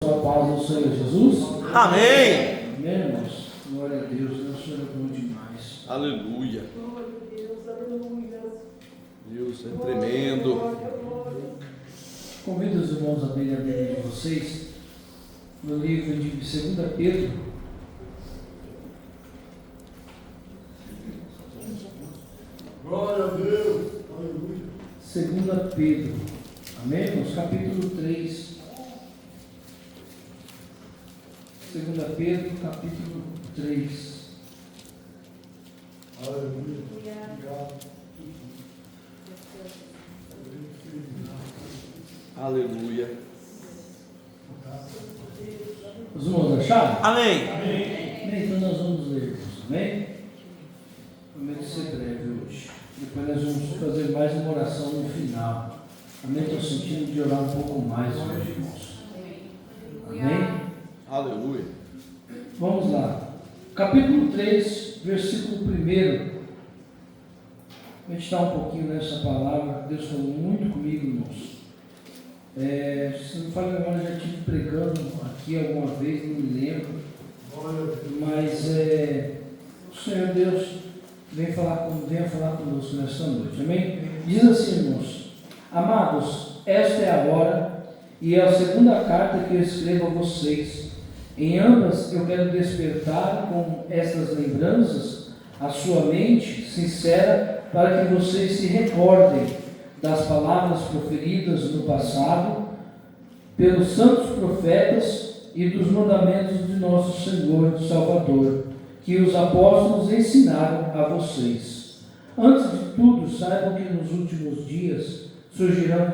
A paz do Senhor Jesus. Amém. Amém, irmãos. Glória a Deus. O Senhor é bom demais. Aleluia. Deus é tremendo. Convido os irmãos a abrirem a Bíblia de vocês no livro de 2 Pedro. Glória a Deus. Aleluia. 2 Pedro. Amém, irmãos? Capítulo 3. 2 Pedro, capítulo 3. Aleluia. Obrigado. Aleluia. Os irmãos acharam? Amém. Amém. Então nós vamos ler, irmãos. Amém? Prometo ser breve hoje. Depois nós vamos fazer mais uma oração no final. Amém? Estou sentindo de orar um pouco mais hoje, irmãos. Amém? Aleluia. Vamos lá. Capítulo 3, versículo 1. Meditar um pouquinho nessa palavra. Deus falou muito comigo, irmãos. Se não me falha a memória, já estive pregando aqui alguma vez, não me lembro. Mas o Senhor Deus venha falar conosco nesta noite. Amém? Diz assim, irmãos: amados, esta é a hora e é a segunda carta que eu escrevo a vocês. Em ambas eu quero despertar com estas lembranças a sua mente sincera, para que vocês se recordem das palavras proferidas no passado pelos santos profetas e dos mandamentos de nosso Senhor e Salvador, que os apóstolos ensinaram a vocês. Antes de tudo, saibam que nos últimos dias surgirão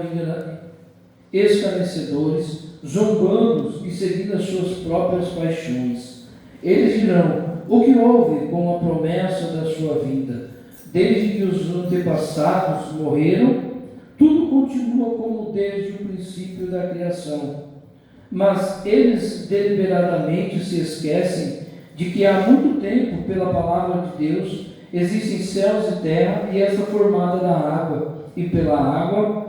escarnecedores, zombando e seguindo as suas próprias paixões. Eles dirão: o que houve com a promessa da sua vinda? Desde que os antepassados morreram, tudo continua como desde o princípio da criação. Mas eles deliberadamente se esquecem de que há muito tempo, pela palavra de Deus, existem céus e terra, e esta formada da água, e pela água,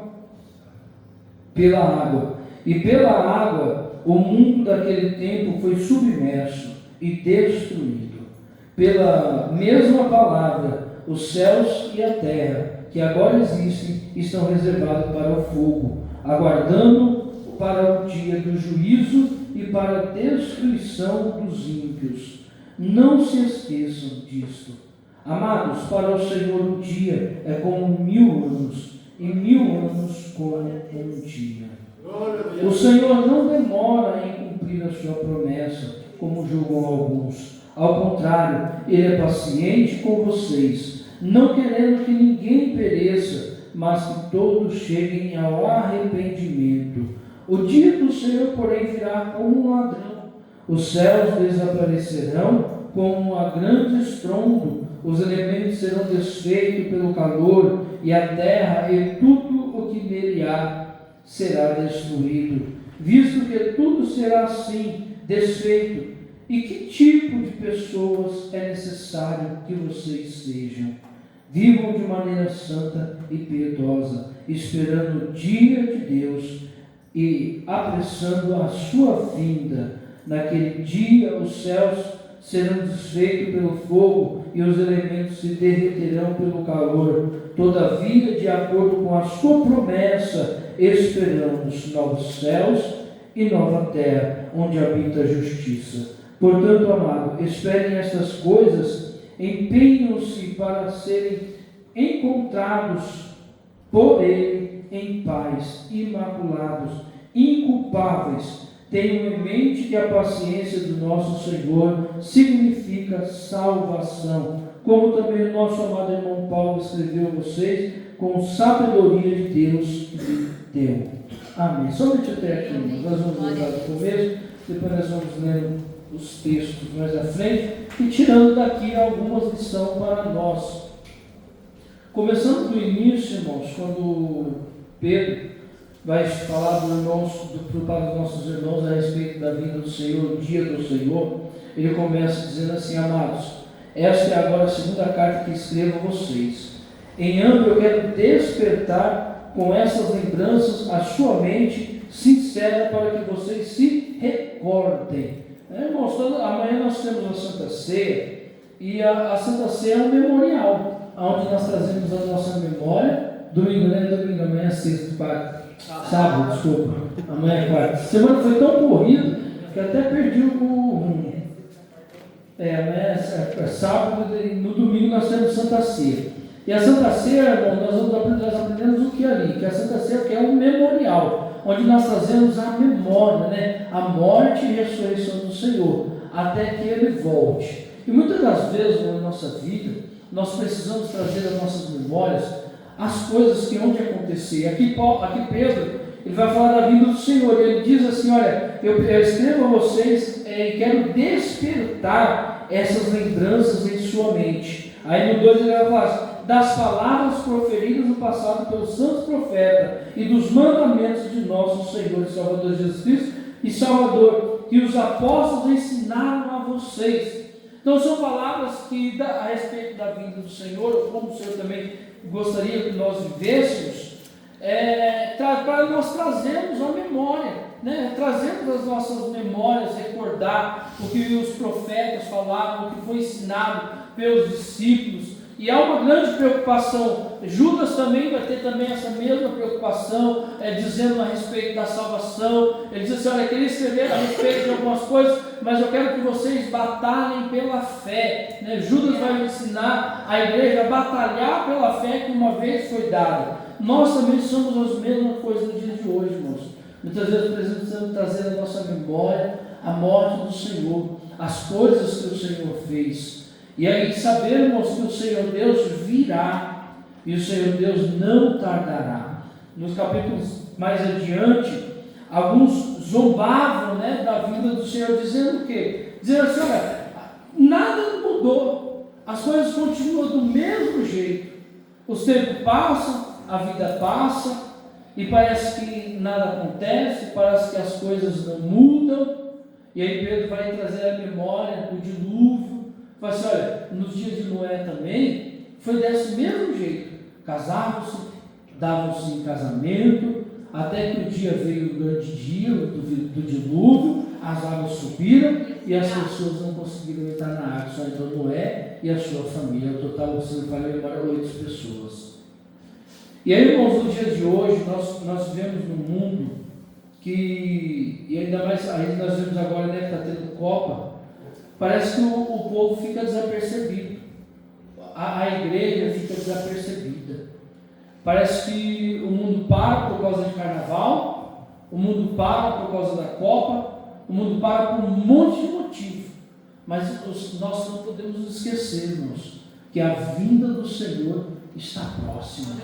o mundo daquele tempo foi submerso e destruído. Pela mesma palavra, os céus e a terra, que agora existem, estão reservados para o fogo, aguardando para o dia do juízo e para a destruição dos ímpios. Não se esqueçam disto. Amados, para o Senhor um dia é como 1000 anos, e 1000 anos como um dia. O Senhor não demora em cumprir a sua promessa, como julgam alguns. Ao contrário, Ele é paciente com vocês, não querendo que ninguém pereça, mas que todos cheguem ao arrependimento. O dia do Senhor, porém, virá como um ladrão. Os céus desaparecerão como um grande estrondo, os elementos serão desfeitos pelo calor, e a terra e tudo o que nele há será destruído. Visto que tudo será assim, desfeito, e que tipo de pessoas é necessário que vocês sejam? Vivam de maneira santa e piedosa, esperando o dia de Deus e apressando a sua vinda. Naquele dia os céus serão desfeitos pelo fogo e os elementos se derreterão pelo calor. Todavia, de acordo com a sua promessa, esperamos novos céus e nova terra, onde habita a justiça. Portanto, amado, esperem estas coisas, empenham-se para serem encontrados por Ele em paz, imaculados, inculpáveis. Tenham em mente que a paciência do nosso Senhor significa salvação, como também o nosso amado irmão Paulo escreveu a vocês, com sabedoria de Deus lhe deu. Amém. Somente até aqui, nós vamos lembrar do começo, depois nós vamos ler os textos mais à frente e tirando daqui algumas lições para nós. Começando do início, irmãos, quando Pedro vai falar para os nossos irmãos a respeito da vinda do Senhor, o dia do Senhor, ele começa dizendo assim: amados, esta é agora a segunda carta que escrevo a vocês. Em ambos eu quero despertar com essas lembranças a sua mente sincera para que vocês se recordem. Irmãos, amanhã nós temos a Santa Ceia, e a Santa Ceia é um memorial, onde nós trazemos a nossa memória. Domingo, né? Domingo, amanhã é sexta, sábado, desculpa, amanhã é quarta. A semana foi tão corrida que até perdi o rumo. Amanhã é sábado, e no domingo nós temos Santa Ceia. E a Santa Ceia, irmão, nós aprendemos o que ali? Que a Santa Ceia é um memorial, onde nós trazemos a memória, né? A morte e ressurreição do Senhor, até que Ele volte. E muitas das vezes na nossa vida, nós precisamos trazer as nossas memórias as coisas que onde acontecer. Aqui Pedro, ele vai falar da vinda do Senhor, e ele diz assim: olha, eu escrevo a vocês e quero despertar essas lembranças em sua mente. Aí no 2 ele vai falar assim, das palavras proferidas no passado pelos santos profetas e dos mandamentos de nosso Senhor e Salvador Jesus Cristo e Salvador, que os apóstolos ensinaram a vocês. Então são palavras que a respeito da vinda do Senhor, como o Senhor também gostaria que nós vivêssemos, para nós trazermos a memória, né? Trazermos as nossas memórias, recordar o que os profetas falavam, o que foi ensinado pelos discípulos. E há uma grande preocupação. Judas também vai ter também essa mesma preocupação, dizendo a respeito da salvação. Ele diz assim: olha, eu queria escrever a respeito de algumas coisas, mas eu quero que vocês batalhem pela fé, né? Judas vai ensinar a igreja a batalhar pela fé que uma vez foi dada. Nós também somos as mesmas coisas no dia de hoje, irmãos. Muitas vezes precisamos trazer a nossa memória a morte do Senhor, as coisas que o Senhor fez. E aí sabemos que o Senhor Deus virá, e o Senhor Deus não tardará. Nos capítulos mais adiante, alguns zombavam, né, da vinda do Senhor, dizendo o quê? Dizendo assim: olha, nada mudou, as coisas continuam do mesmo jeito, os tempos passam, a vida passa, e parece que nada acontece, parece que as coisas não mudam. E aí Pedro vai trazer a memória do dilúvio. Fala assim: olha, nos dias de Noé também foi desse mesmo jeito, casavam-se, davam-se em casamento, até que o dia veio, o grande dia do dilúvio, as águas subiram e as pessoas não conseguiram entrar na água, só entrou Noé e a sua família. No total, você não vai lembrar 8 pessoas. E aí, irmãos, nos dias de hoje nós vivemos num mundo que, e ainda mais aí nós vemos agora, né, que está tendo Copa. Parece que o povo fica desapercebido, a igreja fica desapercebida. Parece que o mundo para por causa de carnaval, o mundo para por causa da Copa, o mundo para por um monte de motivo. Mas nós não podemos esquecer, irmãos, que a vinda do Senhor está próxima.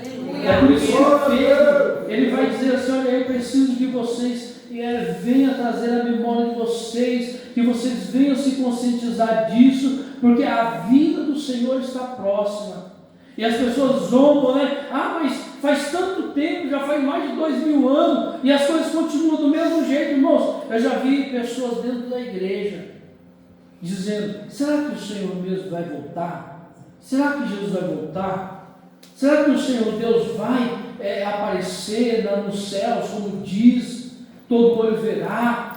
É por isso que Pedro, ele vai dizer assim: olha, eu preciso que vocês venham trazer a memória de vocês, que vocês venham se conscientizar disso, porque a vinda do Senhor está próxima. E as pessoas zombam, né? Ah, mas faz tanto tempo, já faz mais de 2000 anos, e as coisas continuam do mesmo jeito, irmãos. Eu já vi pessoas dentro da igreja dizendo: será que o Senhor mesmo vai voltar? Será que Jesus vai voltar? Será que o Senhor Deus vai aparecer nos céus, como diz, todo olho verá?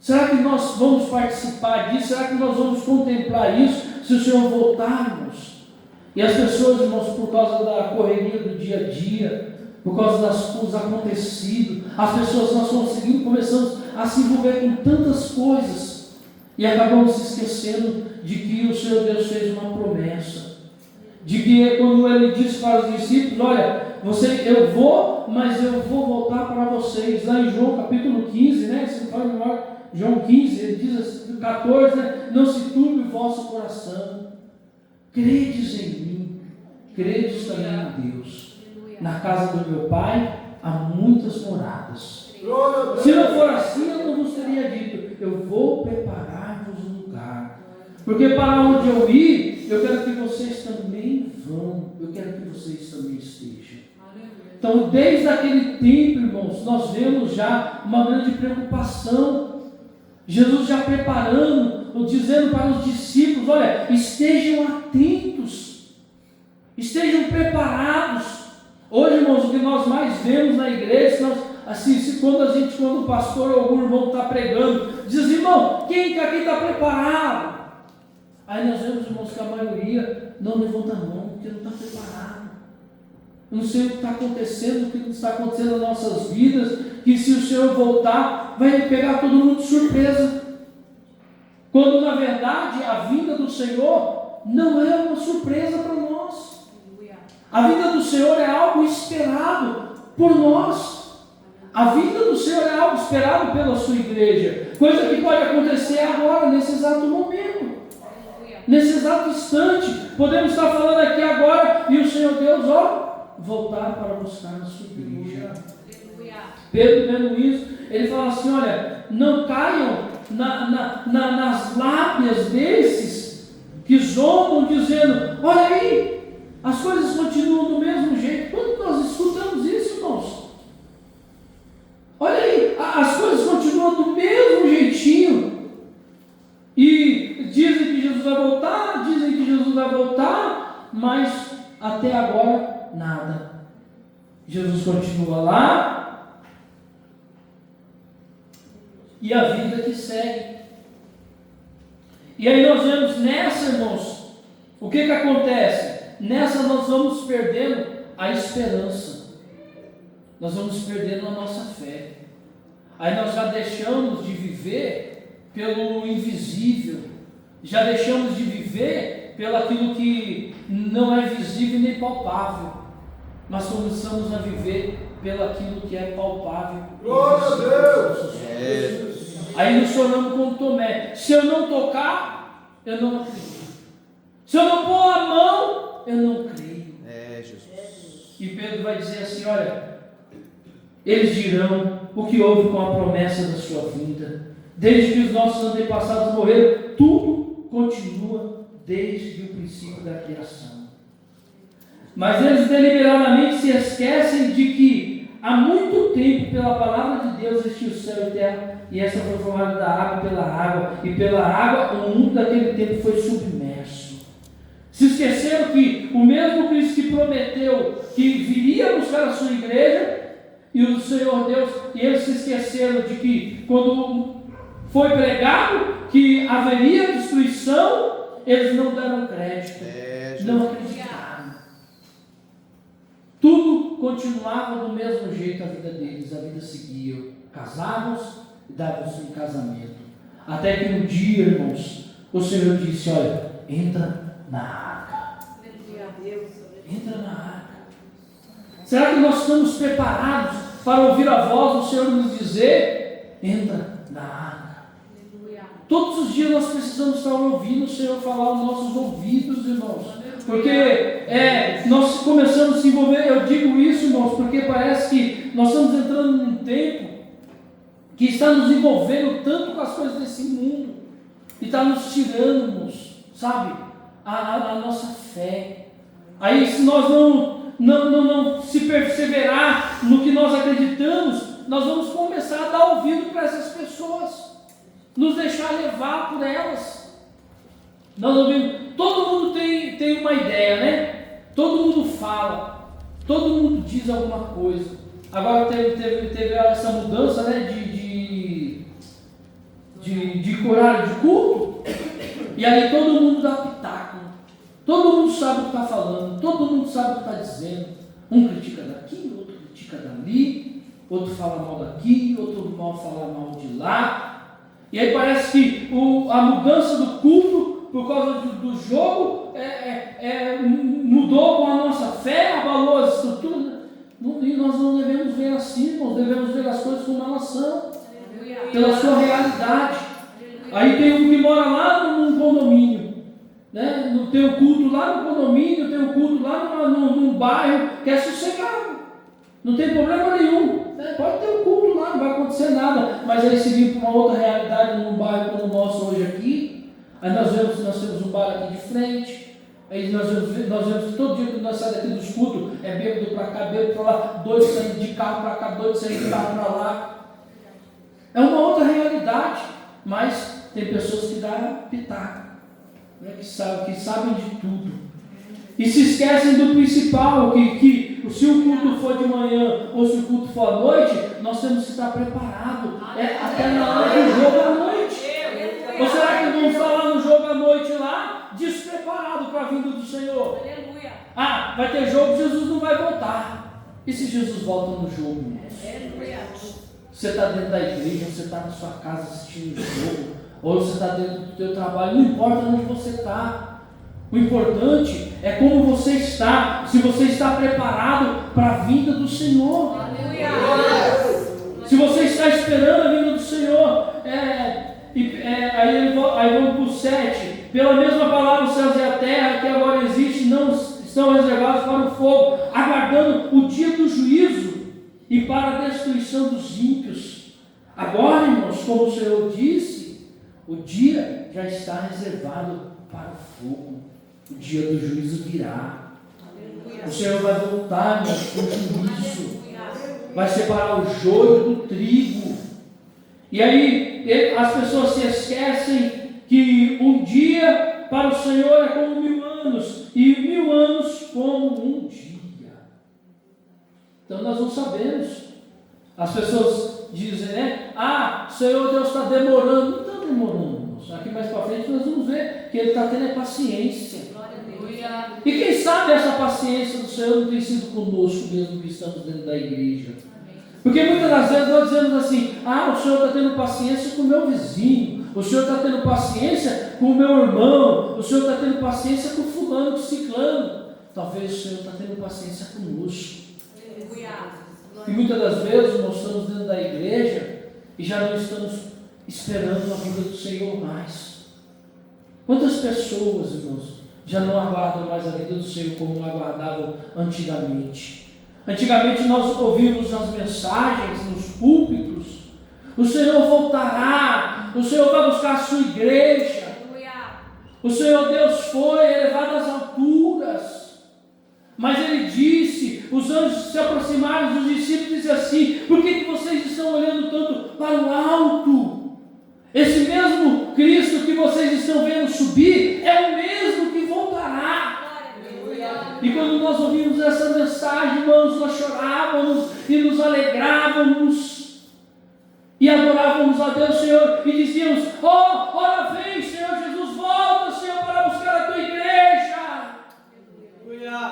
Será que nós vamos participar disso? Será que nós vamos contemplar isso se o Senhor voltarmos? E as pessoas, irmãos, por causa da correria do dia a dia, por causa dos acontecidos, as pessoas nós começamos a se envolver com tantas coisas e acabamos se esquecendo de que o Senhor Deus fez uma promessa. De que quando ele disse para os discípulos: olha, eu vou, mas eu vou voltar para vocês. Lá em João capítulo 15, né? Se não fala memória, João 15, ele diz assim, 14, né? Não se turbe o vosso coração, credes em mim, credes também em Deus. Na casa do meu Pai há muitas moradas. Se não for assim, eu não vos teria dito: eu vou preparar-vos um lugar. Porque para onde eu ir, eu quero que vocês também vão, eu quero que vocês também estejam. Então, desde aquele tempo, irmãos, nós vemos já uma grande preocupação. Jesus já preparando, dizendo para os discípulos: olha, estejam atentos, estejam preparados. Hoje, irmãos, o que nós mais vemos na igreja, assim, quando o pastor ou algum irmão está pregando, diz, irmão, quem aqui está preparado? Aí nós vemos, irmãos, que a maioria não levanta a mão, porque não está preparado. Eu não sei o que está acontecendo, o que está acontecendo nas nossas vidas, que se o Senhor voltar, vai pegar todo mundo de surpresa. Quando na verdade a vinda do Senhor não é uma surpresa para nós. A vinda do Senhor é algo esperado por nós. A vinda do Senhor é algo esperado pela sua igreja. Coisa que pode acontecer agora, nesse exato momento. Nesse exato instante. Podemos estar falando aqui agora e o Senhor Deus, voltar para buscar a sua igreja. Pedro, vendo isso, ele fala assim, olha, não caiam nas lábias desses que zombam, dizendo, olha aí, as coisas continuam do mesmo jeito. Quando nós escutamos isso, irmãos, olha aí, as coisas continuam do mesmo jeitinho, e dizem que Jesus vai voltar, mas até agora nada. Jesus continua lá, e a vida que segue. E aí nós vemos nessa, irmãos, o que acontece? Nessa nós vamos perdendo a esperança, nós vamos perdendo a nossa fé. Aí nós já deixamos de viver pelo invisível, já deixamos de viver pelo aquilo que não é visível nem palpável, mas começamos a viver pelo aquilo que é palpável. Glória a Deus! Aí nos tornamos como Tomé. Se eu não tocar, eu não acredito. Se eu não pôr a mão, eu não creio. Jesus. E Pedro vai dizer assim, olha, eles dirão o que houve com a promessa da sua vinda. Desde que os nossos antepassados morreram, tudo continua desde o princípio da criação. Mas eles deliberadamente se esquecem de que há muito tempo, pela palavra de Deus, existiu céu e terra, e essa foi formada da água, e pela água o mundo daquele tempo foi submerso. Se esqueceram que o mesmo Cristo que prometeu que viria buscar a sua igreja, e o Senhor Deus, e eles se esqueceram de que quando foi pregado que haveria destruição, eles não deram crédito, não acreditaram. Tudo continuava do mesmo jeito a vida deles, a vida seguia. Casavam-se e davam-se em casamento. Até que um dia, irmãos, o Senhor disse, olha, entra na arca. Entra na arca. Será que nós estamos preparados para ouvir a voz do Senhor nos dizer, entra na arca? Todos os dias nós precisamos estar ouvindo o Senhor falar aos nossos ouvidos, irmãos. Porque nós começamos a se envolver, eu digo isso, irmãos, porque parece que nós estamos entrando num tempo que está nos envolvendo tanto com as coisas desse mundo, e está nos tirando, irmãos, sabe, a nossa fé. Aí se nós não se perseverar no que nós acreditamos, nós vamos começar a dar ouvido para essas pessoas, nos deixar levar por elas. Nós ouvimos, todo mundo tem uma ideia, né? Todo mundo fala, todo mundo diz alguma coisa. Agora teve essa mudança, né, de horário de culto, e aí todo mundo dá pitaco, todo mundo sabe o que está falando, todo mundo sabe o que está dizendo. Um critica daqui, outro critica dali, outro fala mal daqui, outro fala mal de lá. E aí parece que a mudança do culto, por causa do jogo, mudou com a nossa fé, abalou as estruturas. E nós não devemos ver assim, irmãos, devemos ver as coisas como elas são, pela sua realidade. Aí tem um que mora lá num condomínio, né? Tem o culto lá no condomínio, tem o culto lá num bairro que é sossegado, não tem problema nenhum, né? Pode ter um culto lá, não vai acontecer nada. Mas aí se vir para uma outra realidade, num bairro como o nosso hoje aqui, aí nós temos um bar aqui de frente, aí nós vemos que todo dia que nós saímos daqui dos cultos, é bêbado para cá, bêbado para lá, doido saindo de carro para cá, doido saindo de carro para lá. É uma outra realidade, mas tem pessoas que dão pitaco, né, que sabem de tudo, e se esquecem do principal, que se o culto for de manhã ou se o culto for à noite, nós temos que estar preparados. Até na hora do jogo à noite. Ou será que vamos estar lá no jogo à noite lá, despreparado para a vinda do Senhor? Aleluia. Ah, vai ter jogo, Jesus não vai voltar. E se Jesus volta no jogo, irmãos? Aleluia. Você está dentro da igreja, você está na sua casa assistindo o jogo, ou você está dentro do seu trabalho, não importa onde você está. O importante é como você está, se você está preparado para a vinda do Senhor. Aleluia. Se você está esperando a vinda do Senhor, aí vamos para o 7. Pela mesma palavra, os céus e a terra que agora existem não estão reservados para o fogo, aguardando o dia do juízo e para a destruição dos ímpios. Agora, irmãos, como o Senhor disse, o dia já está reservado para o fogo. O dia do juízo virá. Aleluia. O Senhor vai voltar, irmãos, com juízo. Vai separar o joio do trigo. E aí as pessoas se esquecem que um dia para o Senhor é como 1000 anos, e 1000 anos como um dia. Então nós não sabemos. As pessoas dizem, né? Ah, Senhor Deus está demorando. Não está demorando, irmãos. Aqui mais para frente nós vamos ver que Ele está tendo paciência. E quem sabe essa paciência do Senhor não tem sido conosco mesmo que estamos dentro da igreja. Porque muitas das vezes nós dizemos assim, ah, o Senhor está tendo paciência com o meu vizinho, o Senhor está tendo paciência com o meu irmão, o Senhor está tendo paciência com fulano, com ciclano. Talvez o Senhor está tendo paciência conosco. E muitas das vezes nós estamos dentro da igreja e já não estamos esperando a vinda do Senhor mais. Quantas pessoas, irmãos, já não aguardam mais a vinda do Senhor como aguardavam antigamente? Antigamente nós ouvimos as mensagens nos púlpitos, o Senhor voltará, o Senhor vai buscar a sua igreja, o Senhor Deus foi elevado às alturas, mas Ele disse, os anjos se aproximaram dos discípulos e disseram assim, por que vocês estão olhando tanto para o alto? Esse mesmo Cristo que vocês estão vendo subir, é o mesmo que voltará. E quando nós ouvimos essa mensagem, irmãos, nós chorávamos e nos alegrávamos e adorávamos a Deus, Senhor, e dizíamos, ora vem, Senhor Jesus, volta, Senhor, para buscar a tua igreja.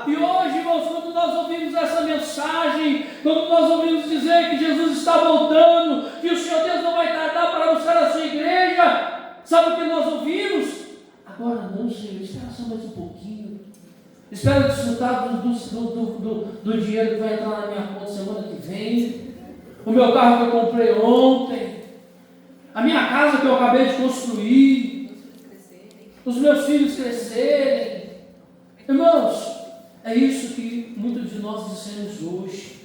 E hoje, irmãos, quando nós ouvimos essa mensagem, quando nós ouvimos dizer que Jesus está voltando, que o Senhor Deus não vai tardar para buscar a sua igreja, sabe o que nós ouvimos? Agora não, Senhor, espera só mais um pouquinho. Espero desfrutar do dinheiro que vai entrar na minha conta semana que vem. O meu carro que eu comprei ontem. A minha casa que eu acabei de construir. Os meus filhos crescerem. Irmãos, é isso que muitos de nós dissemos hoje.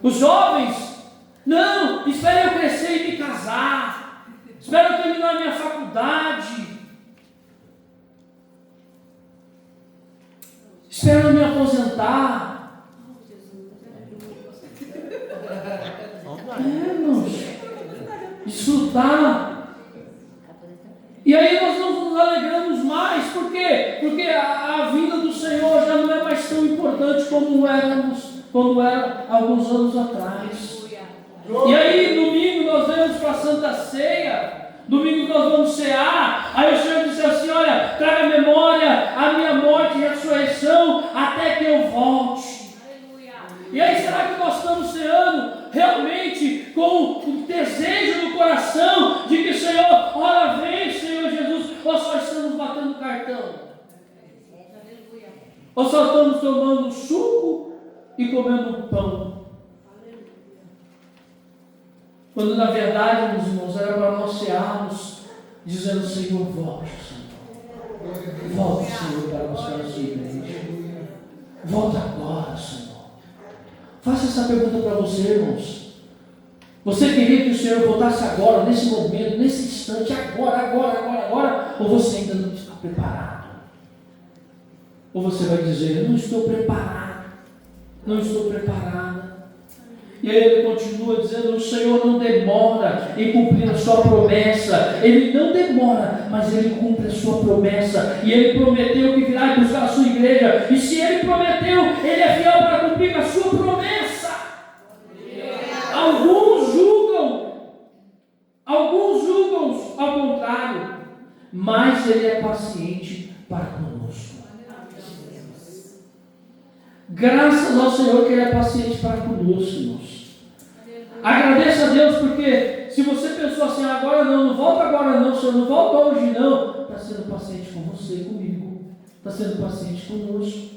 Os jovens, não, espere eu crescer e me casar. Espero eu terminar a minha faculdade. Espero me aposentar. Irmãos, desfrutar. E aí nós não nos alegramos mais. Por quê? Porque a vinda do Senhor já não é mais tão importante como era alguns anos atrás. E aí domingo nós vamos para a Santa Ceia. Domingo nós vamos cear. Aí o Senhor disse assim, olha, traga à memória a minha morte e a ressurreição até que eu volte. Aleluia. E aí será que nós estamos ceando realmente com o desejo no coração de que, Senhor, ora vem, Senhor Jesus, ou só estamos batendo cartão? Aleluia. Ou só estamos tomando suco e comendo pão? Quando na verdade, meus irmãos, era para nós cearmos, dizendo, Senhor, volte, Senhor. Volte, Senhor, para buscar a sua igreja. Volta agora, Senhor. Faça essa pergunta para você, irmãos. Você queria que o Senhor voltasse agora, nesse momento, nesse instante, agora, ou você ainda não está preparado? Ou você vai dizer, eu não estou preparado, não estou preparada. E aí ele continua dizendo: o Senhor não demora em cumprir a sua promessa. Ele não demora, mas ele cumpre a sua promessa. E ele prometeu que virá buscar a sua igreja. E se ele prometeu, ele é fiel para cumprir a sua promessa. Alguns julgam ao contrário, mas ele é paciente para conosco. Graças ao Senhor que ele é paciente para conosco, irmãos. Agradeça a Deus, porque se você pensou assim: agora não volta agora não, Senhor, não volta hoje não, está sendo paciente com você e comigo, está sendo paciente conosco.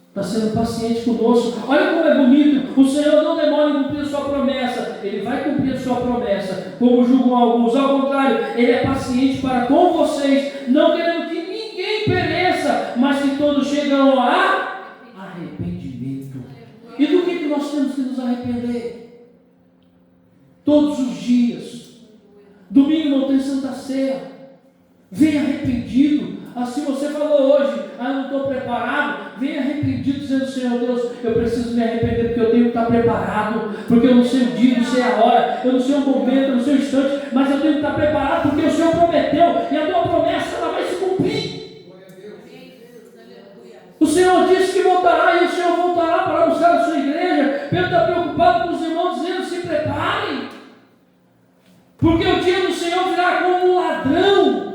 Está sendo paciente conosco. Olha como é bonito. O Senhor não demora em cumprir a sua promessa. Ele vai cumprir a sua promessa, como julgam alguns. Ao contrário, ele é paciente para com vocês, não querendo que ninguém pereça, mas que todos chegam a arrependimento. E do que nós temos que nos arrepender? Todos os dias. Domingo não tem Santa Ceia. Venha arrependido. Assim você falou hoje: eu não estou preparado. Venha arrependido, dizendo: Senhor Deus, eu preciso me arrepender, porque eu tenho que estar preparado, porque eu não sei o dia, não sei a hora, eu não sei o momento, eu não sei o instante, mas eu tenho que estar preparado, porque o Senhor prometeu, e a tua promessa ela vai se cumprir. O Senhor disse que voltará, e o Senhor voltará para buscar a sua igreja. Pedro está preocupado com os irmãos, dizendo: se preparem, porque o dia do Senhor virá como um ladrão.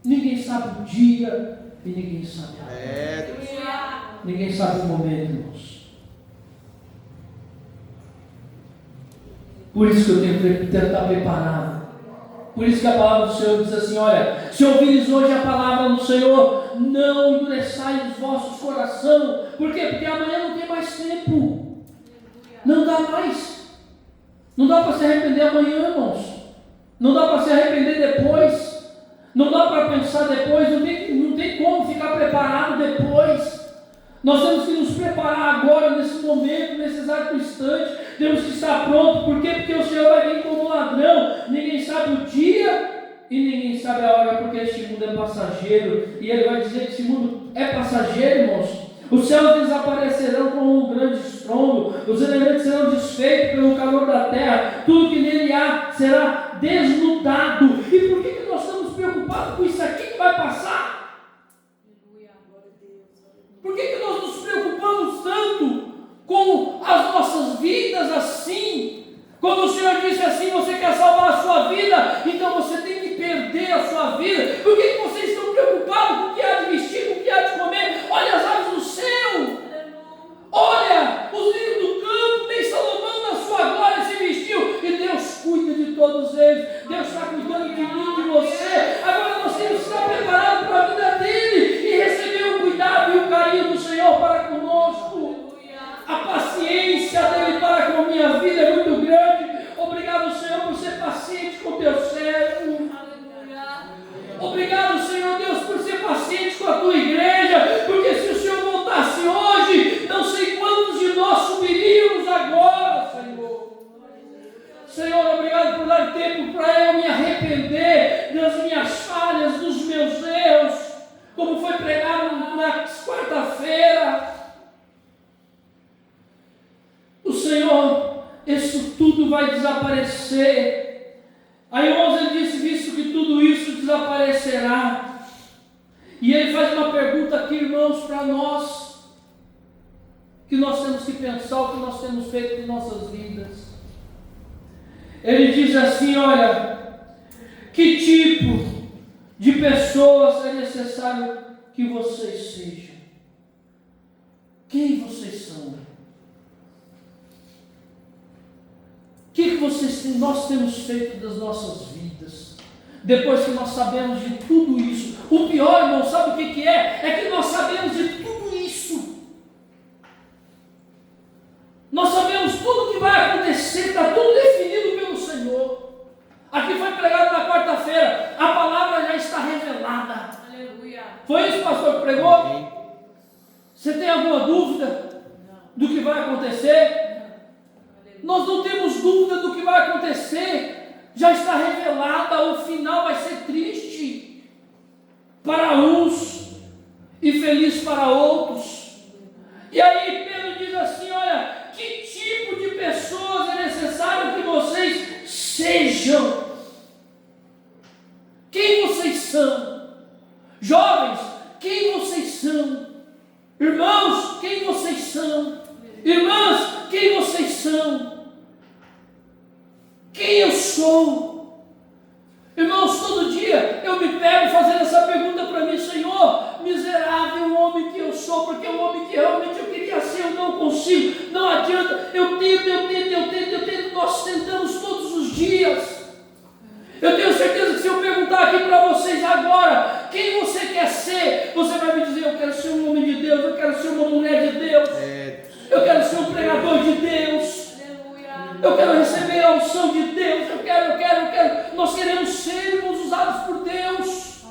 Ninguém sabe o dia e ninguém sabe a hora. Ninguém sabe o momento, irmãos. Por isso que eu tenho que estar preparado. Por isso que a palavra do Senhor diz assim: olha, se ouvires hoje a palavra do Senhor, não endureçai os vossos corações. Por quê? Porque amanhã não tem mais tempo. Não dá mais. Não dá para se arrepender amanhã, irmãos. Não dá para se arrepender depois. Não dá para pensar depois, não tem como ficar preparado depois. Nós temos que nos preparar agora, nesse momento, nesse exato instante. Temos que estar prontos. Por quê? Porque o Senhor vai vir como ladrão. Ninguém sabe o dia e ninguém sabe a hora, porque este mundo é passageiro. E ele vai dizer que esse mundo é passageiro, irmãos. Os céus desaparecerão com um grande estrondo, os elementos serão desfeitos pelo calor da terra, tudo que nele há será desnudado. E por que nós estamos preocupados com isso aqui que vai passar? Por que nós nos preocupamos tanto com as nossas vidas assim? Quando o Senhor disse assim: você quer salvar a sua vida, então você tem que perder a sua vida. Por que vocês estão preocupados com o que há de vestir, com o que há de comer? Olha as aves do céu, olha os lírios do campo, nem Salomão na sua glória se vestiu. E Deus cuida de todos eles. Deus está cuidando de mim, de você. Agora nós temos que estar preparados para a vida dele e receber o cuidado e o carinho do Senhor para conosco. A paciência dele para com a minha vida é muito grande. Obrigado, Senhor, por ser paciente com o teu servo. Obrigado, Senhor Deus, por ser paciente com a tua igreja, porque se o Senhor voltasse hoje, não sei quantos de nós subiríamos agora, Senhor. Senhor, obrigado por dar tempo para eu me arrepender das minhas falhas, dos meus erros, como foi pregado na quarta-feira. O Senhor, isso tudo vai desaparecer. Aí 11 ele disse: visto que tudo isso desaparecerá. E ele faz uma pergunta aqui, irmãos, para nós, que nós temos que pensar o que nós temos feito em nossas vidas. Ele diz assim: olha, que tipo de pessoas é necessário que vocês sejam? Quem vocês são? O que nós temos feito das nossas vidas? Depois que nós sabemos de tudo isso. O pior, irmão, sabe o que é? É que nós sabemos de tudo isso. Nós sabemos tudo o que vai acontecer, está tudo definido pelo Senhor. Aqui foi pregado na quarta-feira, a palavra já está revelada. Aleluia. Foi isso, pastor, que pregou? Você tem alguma dúvida do que vai acontecer? Nós não temos dúvida do que vai acontecer, já está revelada. O final vai ser triste para uns e feliz para outros. E aí Pedro diz assim: olha, que tipo de pessoa me pego fazendo essa pergunta para mim: Senhor, miserável homem que eu sou, porque é um homem que realmente eu queria ser, eu não consigo, não adianta, eu tento, nós tentamos todos os dias. Eu tenho certeza que se eu perguntar aqui para vocês agora, quem você quer ser, você vai me dizer: eu quero ser um homem de Deus, eu quero ser uma mulher de Deus, eu quero ser um pregador de Deus, eu quero receber a unção de Deus, eu quero. Nós queremos ser usados por Deus.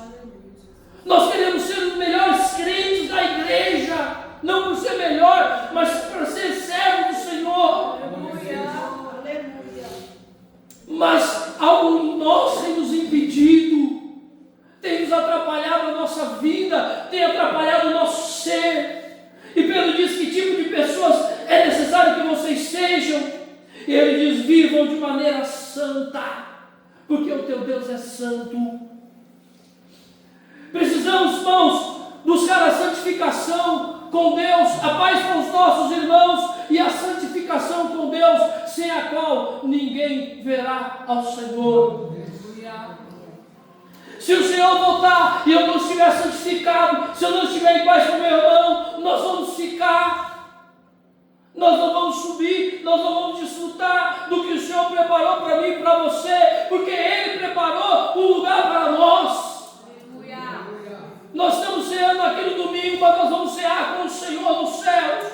Nós queremos ser os melhores crentes da igreja, não por ser melhor, mas para ser servo do Senhor. Mas algo em nós tem nos impedido, tem nos atrapalhado a nossa vida, tem atrapalhado o nosso ser. E Pedro diz: que tipo de pessoas é necessário que vocês sejam? E ele diz: vivam de maneira santa, porque o teu Deus é santo. Precisamos, irmãos, buscar a santificação com Deus, a paz com os nossos irmãos e a santificação com Deus, sem a qual ninguém verá ao Senhor. Se o Senhor voltar e eu não estiver santificado, se eu não estiver em paz com meu irmão, nós vamos ficar, nós não vamos subir, nós não vamos desfrutar do que o Senhor preparou para mim e para você, porque Ele preparou um lugar para nós. Nós estamos ceando aqui no domingo, mas nós vamos cear com o Senhor nos céus.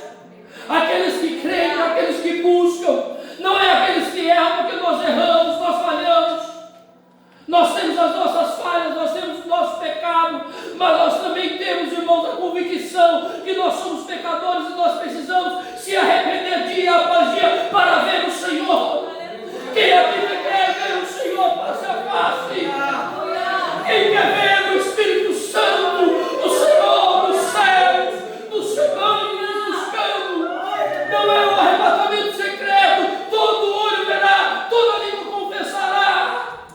Aqueles que creem, aqueles que buscam, não é aqueles que erram, porque nós erramos, nós falhamos. Nós temos as nossas falhas, nós temos o nosso pecado, mas nós também temos, irmãos, a convicção que nós somos pecadores e nós precisamos se arrepender dia após dia para ver o Senhor. Quem aqui quer ver o Senhor face a face? Quem quer ver o Espírito Santo, o Senhor dos céus, dos chegando e nos buscando? Não é um arrebatamento secreto, todo olho verá, toda língua confessará.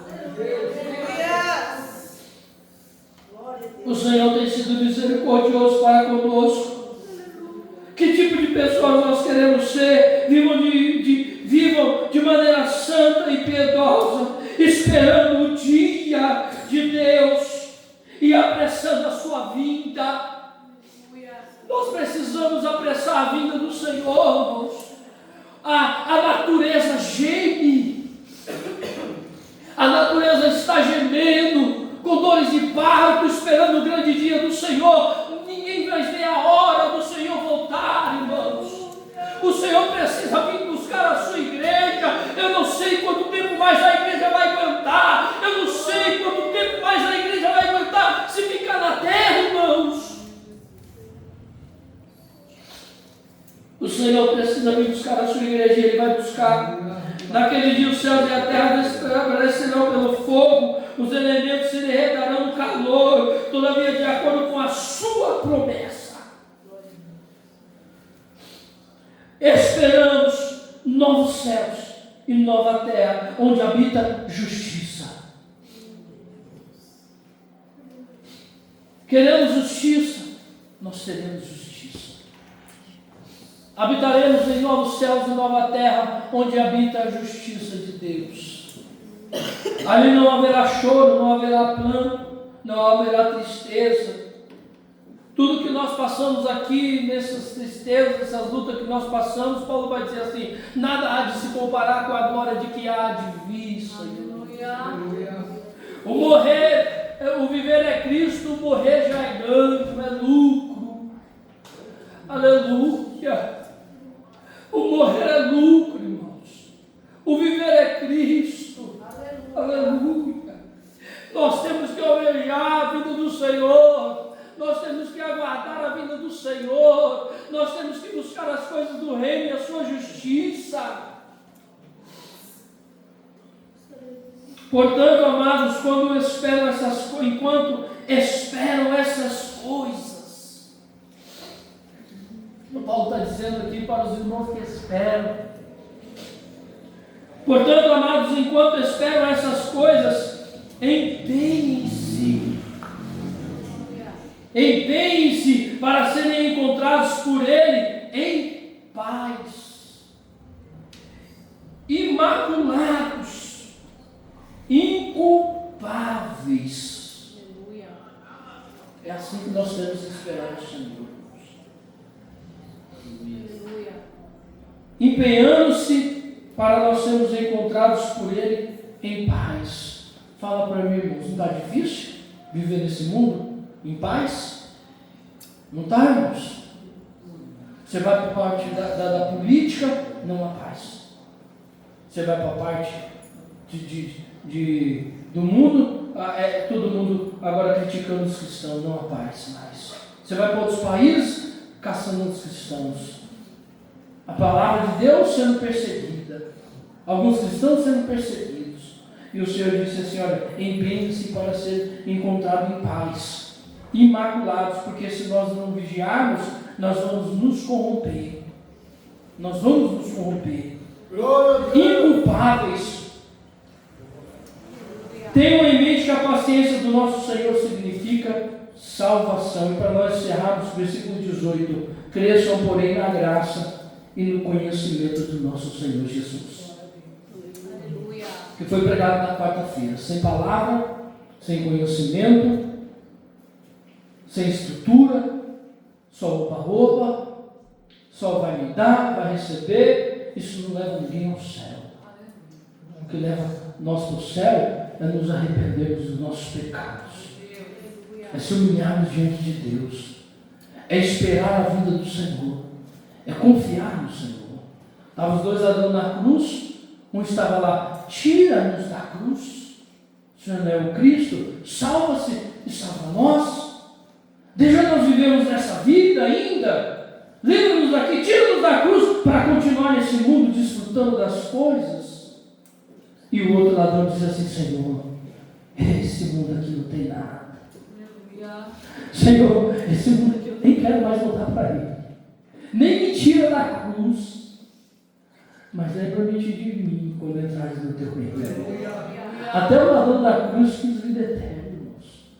O Senhor tem sido misericordioso para conosco. Que tipo de pessoas nós queremos ser? Vivam de maneira santa e piedosa, esperando o dia de Deus e apressando a sua vinda. Nós precisamos apressar a vinda do Senhor, irmãos. A natureza geme, a natureza está gemendo, com dores de parto, esperando o grande dia do Senhor. Ninguém vai ver a hora do Senhor voltar, irmãos. O Senhor precisa vir buscar a sua igreja. Eu não sei quanto tempo mais a igreja vai aguentar. Eu não sei quanto tempo mais a igreja vai aguentar se ficar na terra, irmãos. O Senhor precisa vir buscar a sua igreja. Ele vai buscar. Naquele dia os céus e a terra desaparecerão pelo fogo, os elementos se derreterão no calor, todavia de acordo com a sua promessa. Esperamos novos céus e nova terra, onde habita justiça. Queremos justiça, nós teremos justiça. Habitaremos em novos céus e nova terra, onde habita a justiça de Deus. Ali não haverá choro, não haverá pranto, não haverá tristeza. Tudo que nós passamos aqui, nessas tristezas, essas lutas que nós passamos, Paulo vai dizer assim: nada há de se comparar com a glória de que há de vir, Senhor. O morrer, o viver é Cristo, o morrer já é ganho, é lucro. Aleluia. O morrer é lucro, irmãos. O viver é Cristo. Aleluia. Nós temos que almejar a vida do Senhor. Nós temos que aguardar a vinda do Senhor. Nós temos que buscar as coisas do reino e a sua justiça. Portanto, amados, enquanto esperam essas coisas, o Paulo está dizendo aqui para os irmãos que esperam. Portanto, amados, enquanto esperam essas coisas, empenhem-se. Empenhem-se para serem encontrados por Ele em paz, imaculados, inculpáveis, assim que nós temos que esperar no Senhor. Empenhando-se para nós sermos encontrados por Ele em paz. Fala para mim, irmãos, não está difícil viver nesse mundo em paz? Não está, irmãos? Você vai para a parte da política, não há paz. Você vai para a parte do mundo, todo mundo agora criticando os cristãos, não há paz mais. Você vai para outros países, caçando os cristãos. A palavra de Deus sendo perseguida. Alguns cristãos sendo perseguidos. E o Senhor disse assim, olha, empenhe-se para ser encontrado em paz, imaculados, porque se nós não vigiarmos, nós vamos nos corromper. Nós vamos nos corromper. Inculpáveis. Tenham em mente que a paciência do nosso Senhor significa salvação. E para nós encerrarmos, versículo 18: cresçam, porém, na graça e no conhecimento do nosso Senhor Jesus. Aleluia. Que foi pregado na quarta-feira. Sem palavra, sem conhecimento, sem estrutura, só roupa, só vai me dar, vai receber. Isso não leva ninguém ao céu. O que leva nós para o céu é nos arrependermos dos nossos pecados, é se humilharmos diante de Deus, é esperar a vinda do Senhor, é confiar no Senhor. Estavam os dois andando na cruz, um estava lá, tira-nos da cruz, o Senhor não é o Cristo, salva-se e salva nós. Deixa nós vivemos nessa vida ainda, livra-nos daqui, tira-nos da cruz para continuar nesse mundo desfrutando das coisas. E o outro ladrão diz assim, Senhor, esse mundo aqui não tem nada. Senhor, esse mundo aqui eu nem quero mais voltar para ele. Nem me tira da cruz. Mas lembra-me de mim quando entrares no teu reino. Até o ladrão da cruz quis vida eterna, irmãos.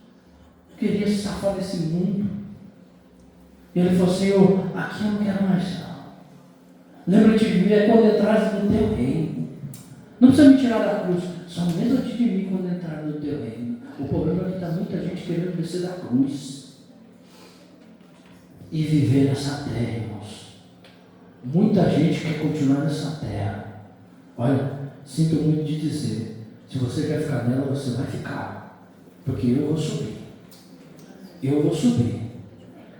Queria se safar desse mundo. E ele falou, Senhor, aqui eu não quero mais não. Lembra-te de mim quando entrares no teu reino. Não precisa me tirar da cruz, só lembra-te de mim quando entrar no teu reino. O problema é que está muita gente querendo descer da cruz e viver nessa terra, irmãos. Muita gente quer continuar nessa terra. Olha, sinto muito de dizer, se você quer ficar nela, você vai ficar, porque eu vou subir. Eu vou subir.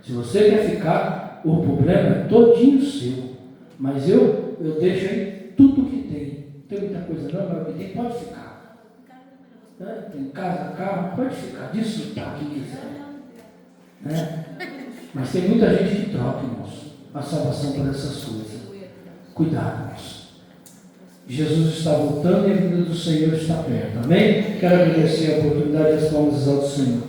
Se você quer ficar, o problema é todinho seu, mas eu deixo aí tudo que tem. Não tem muita coisa não, mas o que tem pode ficar. Tem casa, carro, pode ficar, desfrutar quem quiser. Mas tem muita gente que troca, irmãos, a salvação por essas coisas. Cuidado, irmãos. Jesus está voltando e a vida do Senhor está perto. Amém? Quero agradecer a oportunidade das palmas ao Senhor.